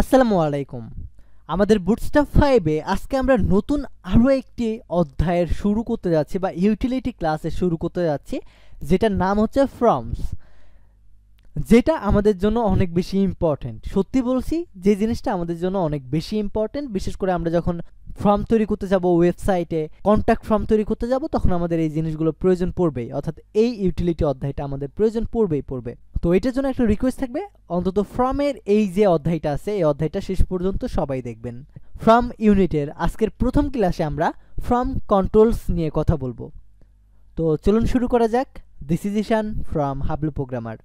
আসসালামু আলাইকুম। আমাদের বুটস্ট্র্যাপ 5 এ আজকে আমরা নতুন আরো একটি অধ্যায়ের শুরু করতে যাচ্ছি বা ইউটিলিটি ক্লাসে শুরু করতে যাচ্ছি, যেটার নাম হচ্ছে ফর্মস, যেটা আমাদের জন্য অনেক বেশি ইম্পর্টেন্ট। সত্যি বলছি, যে জিনিসটা আমাদের জন্য অনেক বেশি ইম্পর্টেন্ট, বিশেষ করে আমরা যখন ফর্ম তৈরি করতে যাব ওয়েবসাইটে, কন্ট্যাক্ট ফর্ম তৈরি করতে যাব, তখন আমাদের এই জিনিসগুলো প্রয়োজন পড়বেই, অর্থাৎ এই ইউটিলিটি অধ্যায়টা আমাদের প্রয়োজন পড়বে। তো এটার জন্য একটা রিকোয়েস্ট থাকবে, অন্তত ফর্মের এই যে অধ্যায়টা আছে এই অধ্যায়টা শেষ পর্যন্ত সবাই দেখবেন। ফর্ম ইউনিটের আজকের প্রথম ক্লাসে আমরা ফর্ম কন্ট্রোলস নিয়ে কথা বলবো। তো চলুন শুরু করা যাক। This is Ishan from Hablu programmer.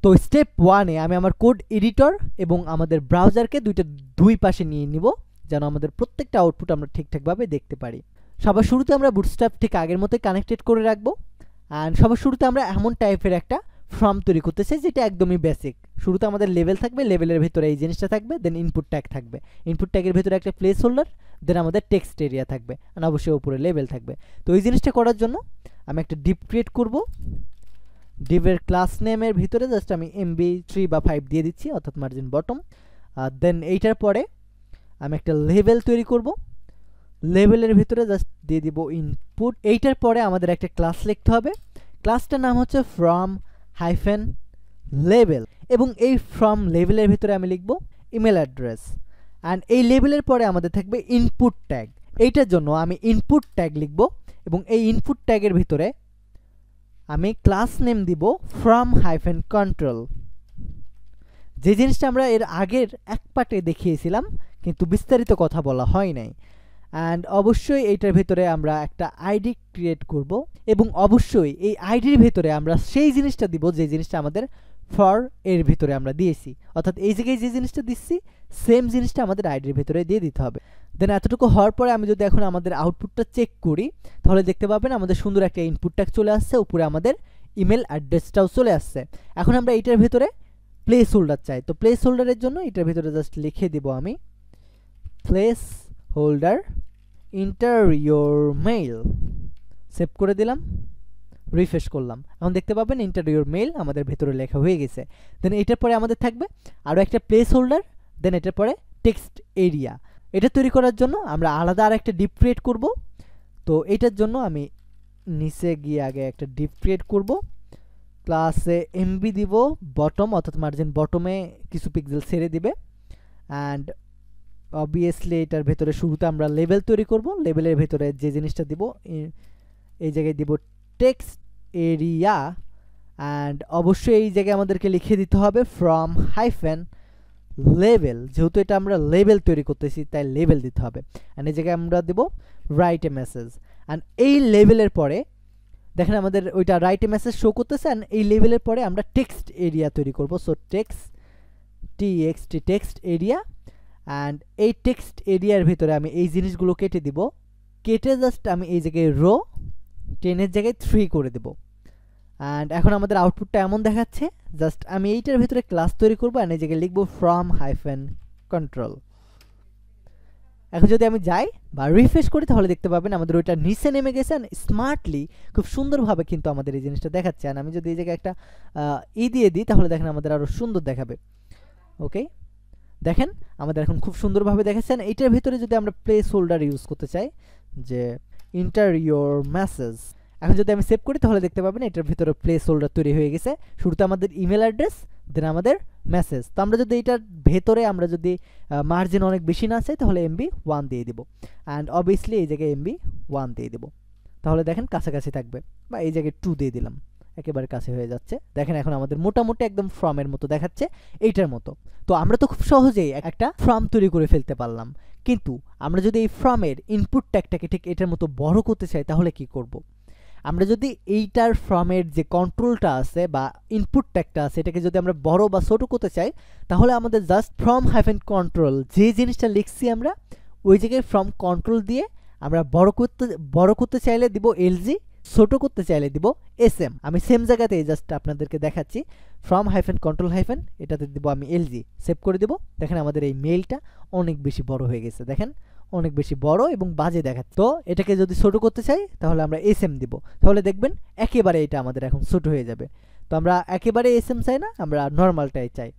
তো স্টেপ 1 এ আমি আমার কোড এডিটর এবং আমাদের ব্রাউজারকে দুই পাশে নিয়ে নিব, যেন আমাদের প্রত্যেকটা আউটপুট আমরা ঠিকঠাকভাবে দেখতে পারি। সবার শুরুতে আমরা বুটস্ট্র্যাপ ঠিক আগের মতোই কানেক্টেড করে রাখবো। অ্যান্ড সবার শুরুতে আমরা এমন টাইপের একটা ফর্ম তৈরি করতে চাই যেটা একদমই বেসিক। শুরুতে আমাদের লেভেল থাকবে, লেভেলের ভিতরে এই জিনিসটা থাকবে, দেন ইনপুট ট্যাগ থাকবে, ইনপুট ট্যাগের ভিতরে একটা প্লেস হোল্ডার, দেন আমাদের টেক্সট এরিয়া থাকবে, আর অবশ্যই উপরে লেভেল থাকবে। তো এই জিনিসটা করার জন্য আমি একটা ডিভ ক্রিয়েট করব। ডিভের ক্লাস নেমের ভিতরে জাস্ট আমি MB3 বা 5 দিয়ে দিচ্ছি, অর্থাৎ মার্জিন বটম। দেন এইটার পরে আমি একটা লেভেল তৈরি করব, লেভেলের ভিতরে জাস্ট দিয়ে দিব ইনপুট। এইটার পরে আমাদের একটা ক্লাস লিখতে হবে, ক্লাসটার নাম হচ্ছে ফ্রম হাইফেন লেভেল, এবং এই ফ্রম লেভেলের ভিতরে আমি লিখব ইমেল অ্যাড্রেস। অ্যান্ড এই লেভেলের পরে আমাদের থাকবে ইনপুট ট্যাগ। এইটার জন্য আমি ইনপুট ট্যাগ লিখব, এবং এই ইনপুট ট্যাগের ভিতরে আমি ক্লাস নেম দিব ফ্রম হাইফেন কন্ট্রোল, যে জিনিসটা আমরা এর আগের এক পার্টে দেখিয়েছিলাম, কিন্তু বিস্তারিত কথা বলা হয় নাই। অ্যান্ড অবশ্যই এইটার ভিতরে আমরা একটা আইডি ক্রিয়েট করব, এবং অবশ্যই এই আইডির ভিতরে আমরা সেই জিনিসটা দিব যে জিনিসটা আমাদের ফর এর ভিতরে আমরা দিয়েছি, অর্থাৎ এই জায়গায় যে জিনিসটা দিচ্ছি সেম জিনিসটা আমাদের আইডির ভিতরে দিয়ে দিতে হবে। দেন এতটুকু হওয়ার পরে আমি যদি এখন আমাদের আউটপুটটা চেক করি, তাহলে দেখতে পাবেন আমাদের সুন্দর একটা ইনপুট ট্যাগ চলে আসছে, উপরে আমাদের ইমেল অ্যাড্রেসটাও চলে আসছে। এখন আমরা এইটার ভিতরে প্লেস হোল্ডার চাই। তো প্লেস হোল্ডারের জন্য এটার ভিতরে জাস্ট লিখে দিব আমি place holder inter your mail, save করে দিলাম, রিফ্রেশ করলাম। এখন দেখতে পাবেন ইন্টার ইয়োর মেইল আমাদের ভেতরে লেখা হয়ে গেছে। দেন এটার পরে আমাদের থাকবে আরও একটা প্লেস হোল্ডার, দেন এটার পরে টেক্সট এরিয়া। এটা তৈরি করার জন্য আমরা আলাদা আর একটা ডিভ ক্রিয়েট করব। তো এটার জন্য আমি নিচে গিয়ে আগে একটা ডিভ ক্রিয়েট করব, ক্লাসে MB দিব বটম, অর্থাৎ মার্জিন বটমে কিছু পিক্সেল ছেড়ে দিবে। অ্যান্ড অবভিয়াসলি এটার ভেতরে শুরুতে আমরা লেভেল তৈরি করব, লেভেলের ভেতরে যে জিনিসটা দিব এই জায়গায় দিব টেক্সট এরিয়া। অ্যান্ড অবশ্যই এই জায়গায় আমাদেরকে লিখে দিতে হবে ফ্রম হাইফেন লেভেল, যেহেতু এটা আমরা লেভেল তৈরি করতেছি তাই লেভেল দিতে হবে। অ্যান্ড এই জায়গায় আমরা দেব রাইট এ মেসেজ। অ্যান্ড এই লেভেলের পরে দেখেন আমাদের ওইটা রাইট এ মেসেজ শো করতেছে। অ্যান্ড এই লেভেলের পরে আমরা টেক্সট এরিয়া তৈরি করব। So text area. অ্যান্ড এই টেক্সট এরিয়ার ভিতরে আমি এই জিনিসগুলো কেটে দিব, কেটে জাস্ট আমি এই জায়গায় রো 10-এর জায়গায় 3 করে দেব। অ্যান্ড এখন আমাদের আউটপুটটা এমন দেখাচ্ছে। জাস্ট আমি এইটার ভিতরে ক্লাস তৈরি করবো, অ্যান্ড এই জায়গায় লিখবো ফ্রম হাইফেন কন্ট্রোল। এখন যদি আমি যাই বা রিফ্রেশ করি, তাহলে দেখতে পাবেন আমাদের ওইটা নিচে নেমে গেছে। স্মার্টলি খুব সুন্দরভাবে কিন্তু আমাদের এই জিনিসটা দেখাচ্ছে। আর আমি যদি এই জায়গায় একটা দিয়ে দিই, তাহলে দেখেন আমাদের আরও সুন্দর দেখাবে। ওকে, দেখেন আমাদের এখন খুব সুন্দরভাবে দেখাচ্ছেন। এইটার ভিতরে যদি আমরা প্লেস হোল্ডার ইউজ করতে চাই, যে ইন্টার ইয়োর মেসেজ, এখন যদি আমি সেভ করি, তাহলে দেখতে পাবেন এটার ভিতরে প্লেস হোল্ডার তৈরি হয়ে গেছে। শুরুতে আমাদের ইমেল অ্যাড্রেস, দেন আমাদের মেসেজ। তো আমরা যদি এটার ভেতরে আমরা যদি মার্জিন অনেক বেশি না চাই, তাহলে MB1 দিয়ে দিব। অ্যান্ড অবভিয়াসলি এই জায়গায় MB1 দিয়ে দিব, তাহলে দেখেন কাছাকাছি থাকবে। বা এই জায়গায় 2 দিয়ে দিলাম, একেবারে কাছে হয়ে যাচ্ছে। দেখেন এখন আমাদের মোটামুটি একদম ফর্মের মতো দেখাচ্ছে, এইটার মতো। তো আমরা তো খুব সহজেই একটা ফর্ম তৈরি করে ফেলতে পারলাম, কিন্তু আমরা যদি এই ফর্মের ইনপুট ট্যাগটাকে ঠিক এটার মতো বড় করতে চাই, তাহলে কি করব? আমরা যদি এইটার ফর্মের যে কন্ট্রোলটা আছে বা ইনপুট ট্যাগটা আছে, এটাকে যদি আমরা বড় বা ছোট করতে চাই, তাহলে আমাদের জাস্ট ফ্রম হাইফেন কন্ট্রোল যে জিনিসটা লিখছি আমরা ওই জায়গায় ফ্রম কন্ট্রোল দিয়ে আমরা বড় করতে চাইলে দিব LG, ছোট করতে চাইলে দিব SM। আমি সেম জায়গাতে জাস্ট আপনাদেরকে দেখাচ্ছি, ফ্রম হাইফেন কন্ট্রোল হাইফেন এটাতে দিব আমি LG, সেভ করে দেব। দেখেন আমাদের এই মেইলটা অনেক বেশি বড় হয়ে গেছে, দেখেন অনেক বেশি বড় এবং বাজে দেখাচ্ছে। তো এটাকে যদি ছোট করতে চাই তাহলে আমরা এসএম দিব, তাহলে দেখবেন একেবারে এটা আমাদের এখন ছোট হয়ে যাবে। তো আমরা একেবারে এসএম চাই না, আমরা নর্মালটাই চাই।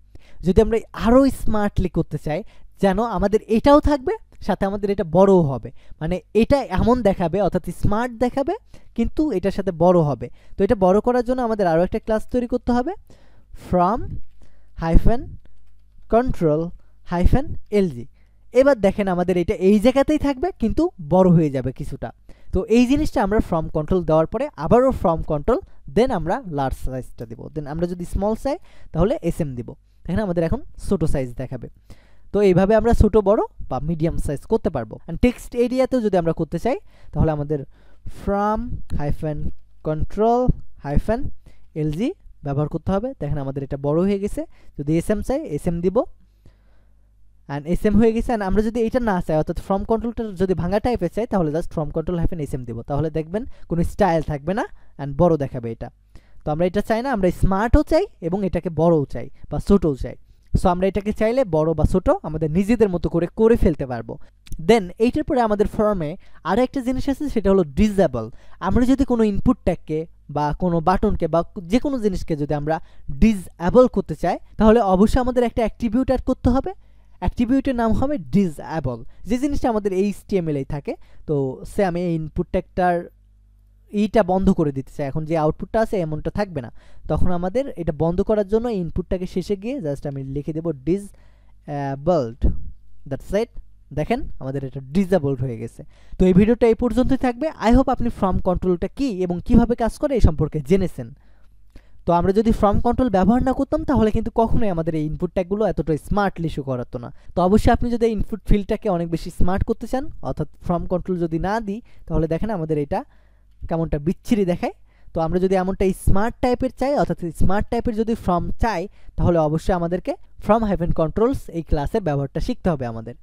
যদি আমরা আরও স্মার্টলি করতে চাই যেন আমাদের এটাও থাকবে সাথে আমাদের এটা বড়ও হবে, মানে এটা এমন দেখাবে অর্থাৎ স্মার্ট দেখাবে কিন্তু এটার সাথে বড় হবে। তো এটা বড় করার জন্য আমাদের আরও একটা ক্লাস তৈরি করতে হবে, from hyphen control hyphen LG. এবার দেখেন আমাদের এটা এই জায়গাতেই থাকবে কিন্তু বড় হয়ে যাবে কিছুটা। তো এই জিনিসটা আমরা ফ্রম কন্ট্রোল দেওয়ার পরে আবারও ফ্রম কন্ট্রোল, দেন আমরা লার্জ সাইজটা দিব, দেন আমরা যদি স্মল চাই তাহলে এসএম দিব। দেখেন আমাদের এখন ছোটো সাইজ দেখাবে। তো এইভাবে আমরা ছোটো বড় বা মিডিয়াম সাইজ করতে পারবো। অ্যান্ড টেক্সট এরিয়াতেও যদি আমরা করতে চাই তাহলে আমাদের from hyphen control hyphen LG ব্যবহার করতে হবে। দেখেন আমাদের এটা বড় হয়ে গেছে। যদি এসএম চাই এসএম দিব, অ্যান্ড এসএম হয়ে গেছে। অ্যান্ড আমরা যদি এটা না চাই অর্থাৎ ফ্রম কন্ট্রোলটা যদি ভাঙা টাইপের চাই তাহলে just from control hyphen SM দিব, তাহলে দেখবেন কোনো স্টাইল থাকবে না অ্যান্ড বড় দেখাবে এটা। তো আমরা এটা চাই না, আমরা স্মার্টও চাই এবং এটাকে বড়ও চাই বা ছোটও চাই। সো আমরা এটাকে চাইলে বড় বা ছোট আমাদের নিজেদের মতো করে ফেলতে পারবো। দেন এইটার পরে আমাদের ফর্মে আরও একটা জিনিস আছে, সেটা হলো ডিসেবল। আমরা যদি কোনো ইনপুট ট্যাগকে বা কোনো বাটনকে বা যে কোনো জিনিসকে যদি আমরা ডিসএবল করতে চাই তাহলে অবশ্যই আমাদের একটা অ্যাট্রিবিউট অ্যাড করতে হবে। অ্যাট্রিবিউটের নাম হবে ডিসএবল, যে জিনিসটা আমাদের HTML-এই থাকে। তো সে আমি এই ইনপুট ট্যাগটার এইটা বন্ধ করে দিতে চাই, এখন যে আউটপুটটা আছে এমনটা থাকবে না, তখন আমাদের এটা বন্ধ করার জন্য এই ইনপুটটাকে শেষে গিয়ে জাস্ট আমি লিখে দেবো ডিসএবলড, দ্যাটস ইট। দেখেন আমাদের এটা ডিসএবলড হয়ে গেছে। তো এই ভিডিওটা এই পর্যন্তই থাকবে। আই হোপ আপনি ফ্রম কন্ট্রোলটা কি এবং কিভাবে কাজ করে এই সম্পর্কে জেনেছেন। তো আমরা যদি ফ্রম কন্ট্রোল ব্যবহার না করতাম তাহলে কিন্তু কখনোই আমাদের এই ইনপুট ট্যাগগুলো এতটা স্মার্টলি শো করাতো না। তো অবশ্যই আপনি যদি ইনপুট ফিল্ডটাকে অনেক বেশি স্মার্ট করতে চান অর্থাৎ ফ্রম কন্ট্রোল যদি না দিই তাহলে দেখেন আমাদের এটা কেমনটা বিচ্ছিরি দেখায়। তো আমরা যদি এমনটা স্মার্ট টাইপের চাই অর্থাৎ স্মার্ট টাইপের যদি ফ্রম চাই তাহলে অবশ্যই আমাদেরকে ফ্রম হাইফেন কন্ট্রোলস এই ক্লাসের ব্যবহারটা শিখতে হবে আমাদের।